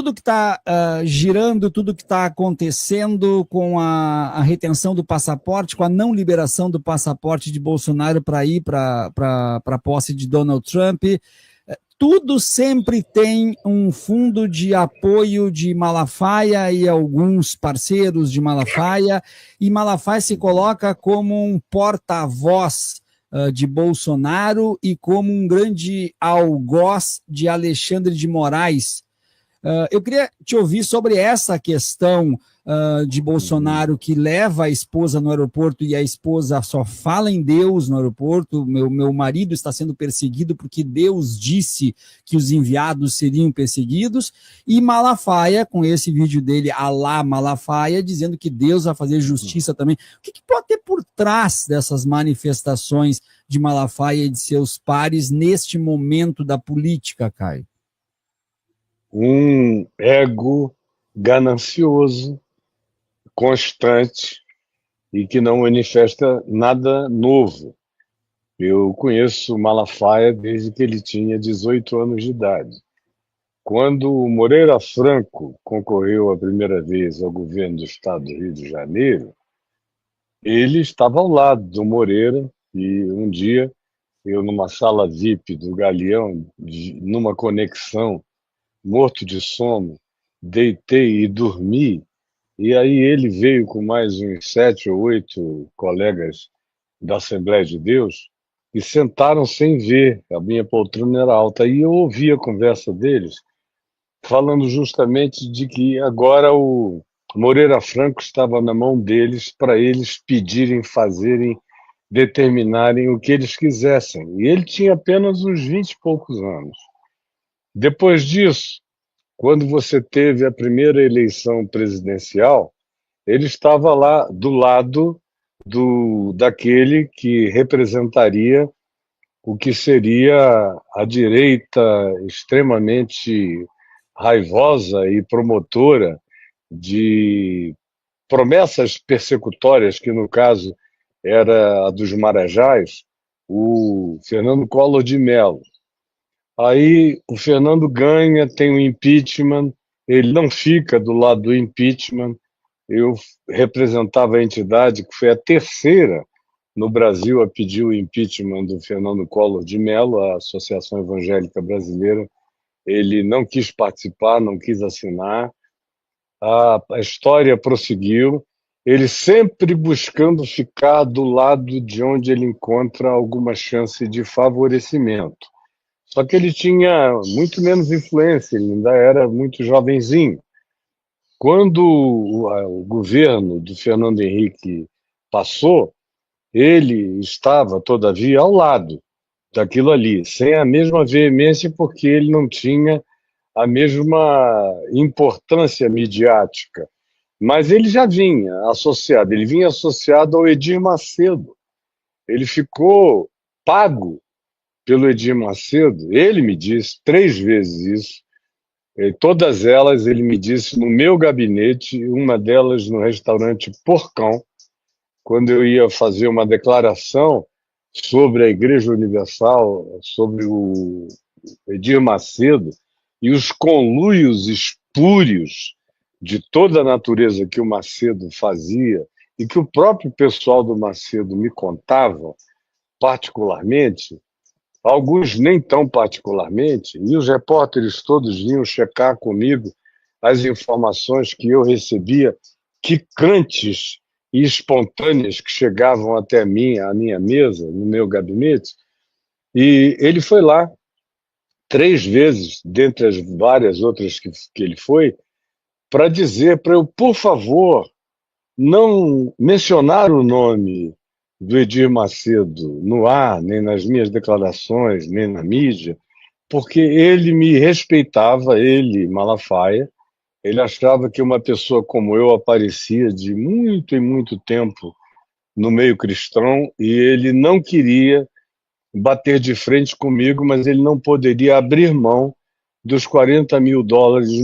tudo que está girando, tudo que está acontecendo com a retenção do passaporte, com a não liberação do passaporte de Bolsonaro para ir para a posse de Donald Trump, tudo sempre tem um fundo de apoio de Malafaia e alguns parceiros de Malafaia, e Malafaia se coloca como um porta-voz de Bolsonaro e como um grande algoz de Alexandre de Moraes. Eu queria te ouvir sobre essa questão de Bolsonaro, que leva a esposa no aeroporto e a esposa só fala em Deus no aeroporto. Meu marido está sendo perseguido porque Deus disse que os enviados seriam perseguidos, e Malafaia, com esse vídeo dele, Alá Malafaia, dizendo que Deus vai fazer justiça também. O que pode ter por trás dessas manifestações de Malafaia e de seus pares neste momento da política, Caio? Um ego ganancioso, constante e que não manifesta nada novo. Eu conheço Malafaia desde que ele tinha 18 anos de idade. Quando o Moreira Franco concorreu a primeira vez ao governo do estado do Rio de Janeiro, ele estava ao lado do Moreira, e um dia, eu numa sala VIP do Galeão, numa conexão, morto de sono, deitei e dormi, e aí ele veio com mais uns 7 ou 8 colegas da Assembleia de Deus e sentaram sem ver, a minha poltrona era alta, e eu ouvi a conversa deles, falando justamente de que agora o Moreira Franco estava na mão deles para eles pedirem, fazerem, determinarem o que eles quisessem. E ele tinha apenas uns 20 e poucos anos. Depois disso, quando você teve a primeira eleição presidencial, ele estava lá do lado daquele que representaria o que seria a direita extremamente raivosa e promotora de promessas persecutórias, que no caso era a dos Marajás, o Fernando Collor de Mello. Aí o Fernando ganha, tem o impeachment, ele não fica do lado do impeachment. Eu representava a entidade que foi a terceira no Brasil a pedir o impeachment do Fernando Collor de Mello, a Associação Evangélica Brasileira. Ele não quis participar, não quis assinar. A história prosseguiu, ele sempre buscando ficar do lado de onde ele encontra alguma chance de favorecimento. Só que ele tinha muito menos influência, ele ainda era muito jovenzinho. Quando o governo do Fernando Henrique passou, ele estava, todavia, ao lado daquilo ali, sem a mesma veemência, porque ele não tinha a mesma importância midiática. Mas ele já vinha associado ao Edir Macedo. Ele ficou pago pelo Edir Macedo. Ele me disse 3 vezes isso, e todas elas ele me disse no meu gabinete, uma delas no restaurante Porcão, quando eu ia fazer uma declaração sobre a Igreja Universal, sobre o Edir Macedo e os conluios espúrios de toda a natureza que o Macedo fazia e que o próprio pessoal do Macedo me contava particularmente, alguns nem tão particularmente, e os repórteres todos vinham checar comigo as informações que eu recebia, quicantes e espontâneas, que chegavam até mim, à minha mesa, no meu gabinete. E ele foi lá 3 vezes, dentre as várias outras que ele foi, para dizer para eu, por favor, não mencionar o nome do Edir Macedo no ar, nem nas minhas declarações, nem na mídia, porque ele me respeitava, ele, Malafaia, ele achava que uma pessoa como eu aparecia de muito e muito tempo no meio cristão, e ele não queria bater de frente comigo, mas ele não poderia abrir mão dos $40 mil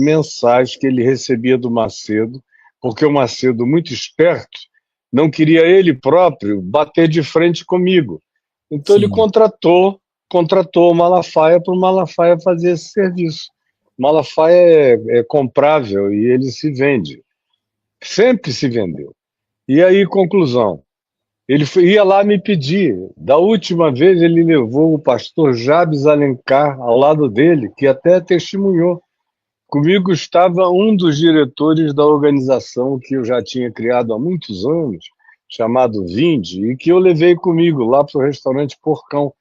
mensais que ele recebia do Macedo, porque o Macedo, muito esperto, não queria ele próprio bater de frente comigo. Então Sim. Ele contratou o Malafaia para o Malafaia fazer esse serviço. Malafaia é comprável e ele se vende. Sempre se vendeu. E aí, conclusão. Ia lá me pedir. Da última vez, ele levou o pastor Jabes Alencar ao lado dele, que até testemunhou. Comigo estava um dos diretores da organização que eu já tinha criado há muitos anos, chamado Vinde, e que eu levei comigo lá para o restaurante Porcão.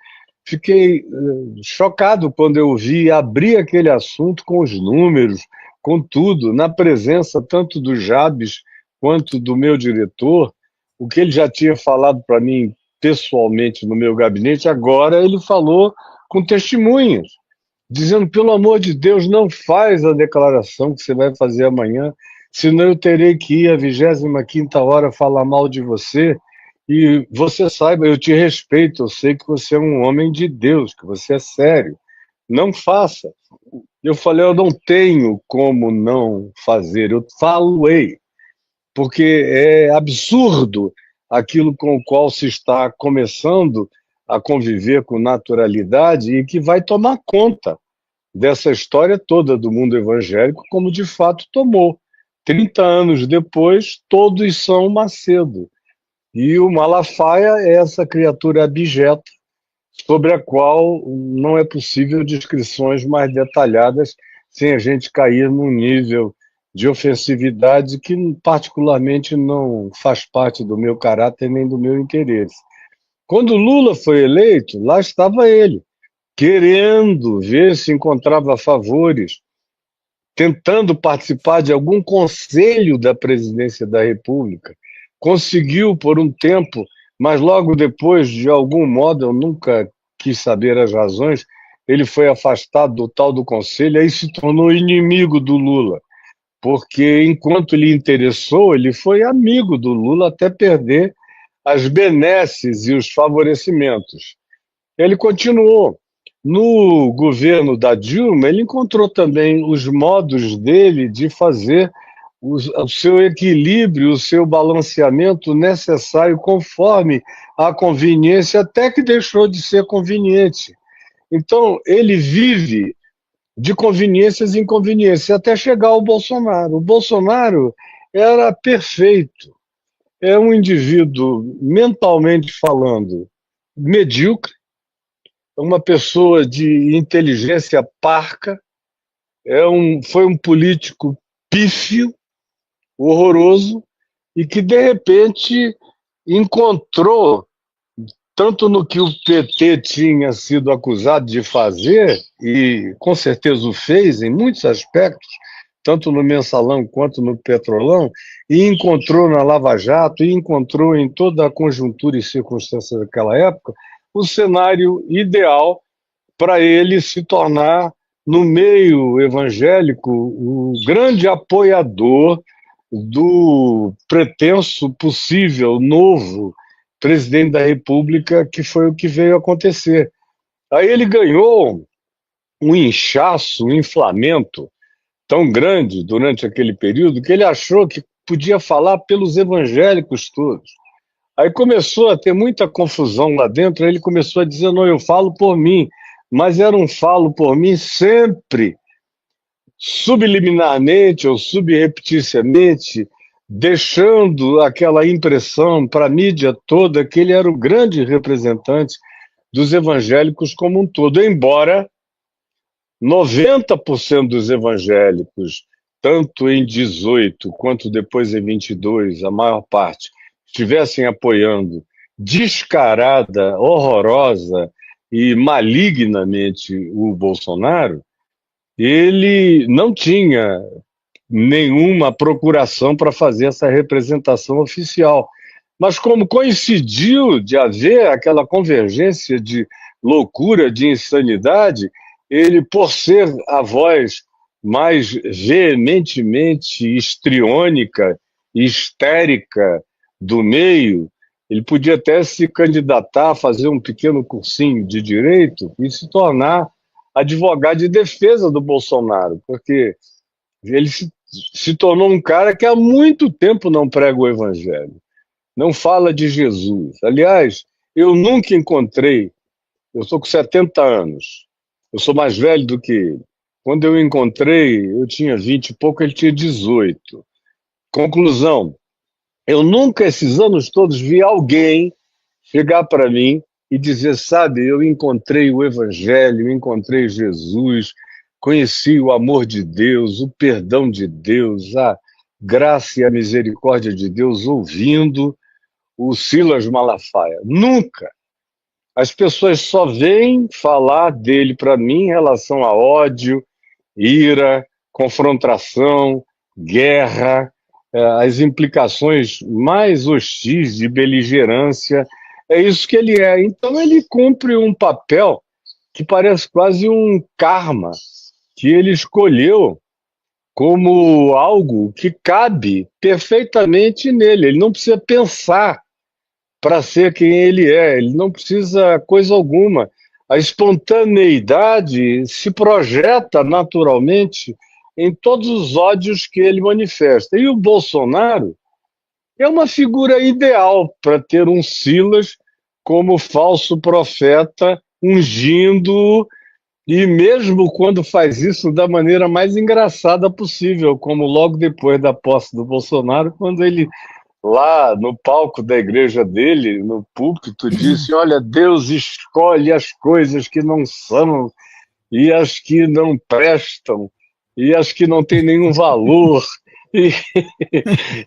Fiquei chocado quando eu vi abrir aquele assunto com os números, com tudo, na presença tanto do Jabes quanto do meu diretor. O que ele já tinha falado para mim pessoalmente no meu gabinete, agora ele falou com testemunhas, dizendo, pelo amor de Deus, não faz a declaração que você vai fazer amanhã, senão eu terei que ir à 25ª hora falar mal de você. E você saiba, eu te respeito, eu sei que você é um homem de Deus, que você é sério. Não faça. Eu falei, eu não tenho como não fazer, eu falo-ei, porque é absurdo aquilo com o qual se está começando a conviver com naturalidade e que vai tomar conta dessa história toda do mundo evangélico, como de fato tomou. 30 anos depois, todos são Macedo. E o Malafaia é essa criatura abjeta, sobre a qual não é possível descrições mais detalhadas sem a gente cair num nível de ofensividade que particularmente não faz parte do meu caráter nem do meu interesse. Quando Lula foi eleito, lá estava ele, querendo ver se encontrava favores, tentando participar de algum conselho da presidência da República. Conseguiu por um tempo, mas logo depois, de algum modo, eu nunca quis saber as razões, ele foi afastado do tal do conselho e se tornou inimigo do Lula, porque enquanto lhe interessou, ele foi amigo do Lula até perder as benesses e os favorecimentos. Ele continuou. No governo da Dilma, ele encontrou também os modos dele de fazer o seu equilíbrio, o seu balanceamento necessário conforme a conveniência, até que deixou de ser conveniente. Então, ele vive de conveniências em inconveniências, até chegar ao Bolsonaro. O Bolsonaro era perfeito. É um indivíduo, mentalmente falando, medíocre, uma pessoa de inteligência parca, foi um político pífio, horroroso, e que, de repente, encontrou, tanto no que o PT tinha sido acusado de fazer, e com certeza o fez em muitos aspectos, tanto no Mensalão quanto no Petrolão, e encontrou na Lava Jato, e encontrou em toda a conjuntura e circunstância daquela época, o cenário ideal para ele se tornar, no meio evangélico, o grande apoiador do pretenso possível novo presidente da República, que foi o que veio acontecer. Aí ele ganhou um inchaço, um inflamento tão grande durante aquele período que ele achou que podia falar pelos evangélicos todos. Aí começou a ter muita confusão lá dentro, aí ele começou a dizer, não, eu falo por mim, mas era um falo por mim sempre subliminarmente ou subrepticiamente, deixando aquela impressão para a mídia toda que ele era o grande representante dos evangélicos como um todo, embora 90% dos evangélicos, tanto em 18 quanto depois em 22, a maior parte, estivessem apoiando descarada, horrorosa e malignamente o Bolsonaro, ele não tinha nenhuma procuração para fazer essa representação oficial. Mas como coincidiu de haver aquela convergência de loucura, de insanidade, ele, por ser a voz mais veementemente histriônica e histérica do meio, ele podia até se candidatar a fazer um pequeno cursinho de direito e se tornar advogado de defesa do Bolsonaro, porque ele se tornou um cara que há muito tempo não prega o evangelho, não fala de Jesus. Aliás, eu estou com 70 anos, eu sou mais velho do que ele. Quando eu encontrei, eu tinha 20 e pouco, ele tinha 18. Conclusão, eu nunca, esses anos todos, vi alguém chegar para mim e dizer, sabe, eu encontrei o Evangelho, encontrei Jesus, conheci o amor de Deus, o perdão de Deus, a graça e a misericórdia de Deus, ouvindo o Silas Malafaia. Nunca. As pessoas só vêm falar dele para mim em relação a ódio, ira, confrontação, guerra, as implicações mais hostis de beligerância. É isso que ele é. Então ele cumpre um papel que parece quase um karma, que ele escolheu como algo que cabe perfeitamente nele. Ele não precisa pensar para ser quem ele é, ele não precisa coisa alguma. A espontaneidade se projeta naturalmente em todos os ódios que ele manifesta. E o Bolsonaro é uma figura ideal para ter um Silas como falso profeta, ungindo, e mesmo quando faz isso da maneira mais engraçada possível, como logo depois da posse do Bolsonaro, quando ele, lá no palco da igreja dele, no púlpito, disse, olha, Deus escolhe as coisas que não são, e as que não prestam, e as que não têm nenhum valor, e,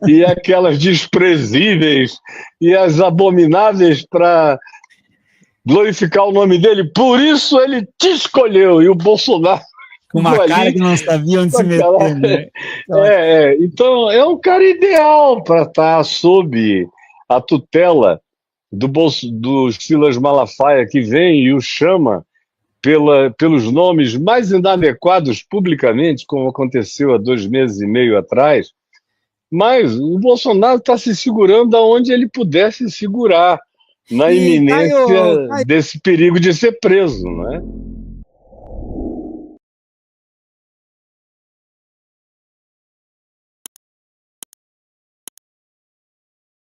e aquelas desprezíveis, e as abomináveis para glorificar o nome dele, por isso ele te escolheu, e o Bolsonaro com uma cara que não sabia onde se meter, né? Então é um cara ideal para estar sob a tutela do Silas Malafaia, que vem e o chama pelos nomes mais inadequados publicamente, como aconteceu há 2 meses e meio atrás, mas o Bolsonaro está se segurando aonde ele pudesse segurar, na iminência Caio, desse perigo de ser preso, não é?